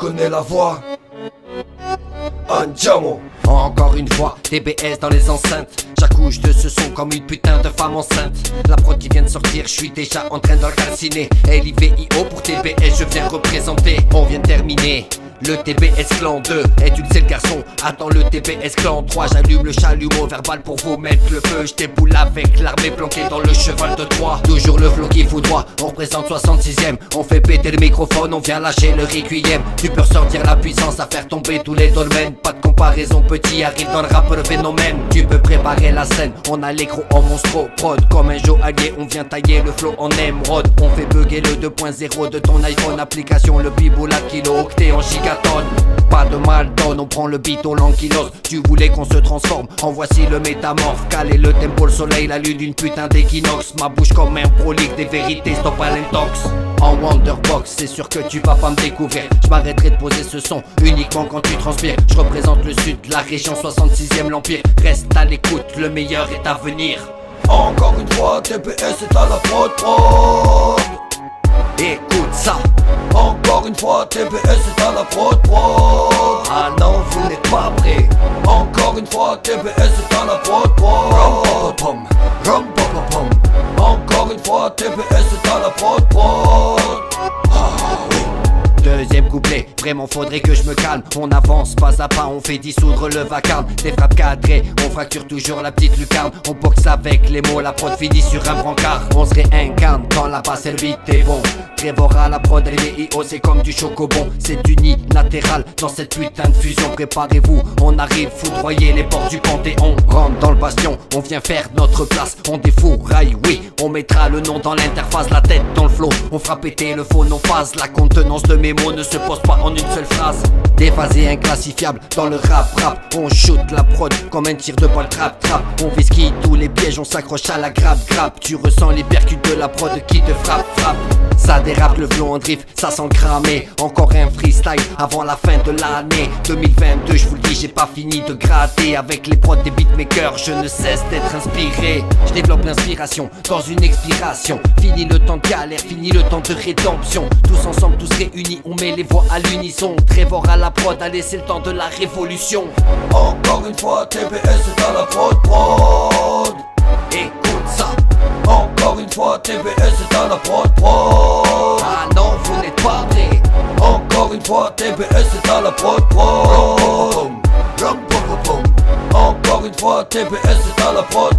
reconnais la voix. Andiamo. Encore une fois, TBS dans les enceintes. J'accouche de ce son comme une putain de femme enceinte. La prod qui vient de sortir, je suis déjà en train de le calciner. LIVIO pour TBS, je viens représenter. On vient de terminer le TBS clan 2, es-tu le seul garçon? Attends le TBS clan 3, j'allume le chalumeau verbal pour vous mettre le feu. J'déboule avec l'armée planquée dans le cheval de Troie. Toujours le flow qui foudroie, on représente 66ème. On fait péter le microphone, on vient lâcher le requiem. Tu peux ressortir la puissance à faire tomber tous les dolmens. Pas de comparaison, petit arrive dans le rap le phénomène. Tu peux préparer la scène, on a l'écro en monstro prod. Comme un joaillier, on vient tailler le flow en émeraude. On fait bugger le 2.0 de ton iPhone. Application le biboula kilo octet en gigatonne. Pas de mal donne, on prend le beat au l'ankylos. Tu voulais qu'on se transforme, en voici le métamorphe. Caler le tempo, le soleil, la lune d'une putain d'équinoxe. Ma bouche comme un prolique des vérités, stop à l'intox. En Wonderbox, c'est sûr que tu vas pas me découvrir. Je m'arrêterai de poser ce son uniquement quand tu transpires. Je représente le sud, la région 66ème, l'empire. Reste à l'écoute, le meilleur est à venir. Encore une fois, TBS est à la prod. Écoute ça. Encore une fois, TBS est à la prod. Ah non, vous n'êtes pas prêts. Encore une fois, TBS est à la prod. Rum-pom-pom. Encore une fois, TBS est à la prod. Deuxième couplet, vraiment faudrait que je me calme. On avance pas à pas, on fait dissoudre le vacarme. Des frappes cadrées, on fracture toujours la petite lucarne. On boxe avec les mots, la prod finit sur un brancard. On se réincarne quand la basse et le beat est bon. Trevor à la prod, LIVIO c'est comme du chocobon. C'est unilatéral dans cette putain de fusion. Préparez-vous, on arrive foudroyer les portes du Panthéon. Rentre dans le bastion, on vient faire notre place. On défouraille, oui, on mettra le nom dans l'interface. La tête dans le flow, on fera péter le faux non phase. La contenance de mes mots ne se pose pas en une seule phrase. Déphasé, inclassifiable dans le rap. On shoot la prod comme un tir de balle trap. On esquive tous les pièges, on s'accroche à la grappe. Tu ressens les percutes de la prod qui te frappe. Ça dérape le flow en drift, ça sent cramé. Encore un freestyle avant la fin de l'année 2022, je vous le dis, j'ai pas fini de gratter. Avec les prods des beatmakers, je ne cesse d'être inspiré. Je développe l'inspiration dans une expiration. Fini le temps de galère, fini le temps de rédemption. Tous ensemble, tous réunis, on met les voix à l'unisson. Trevor à la prod, allez c'est le temps de la révolution. Encore une fois, TBS est à la prod. Écoute ça. Encore une fois, TBS est à la prod. Ah non, vous n'êtes pas prêts. Encore une fois, TBS est à la prod. Encore une fois, TBS est à la prod.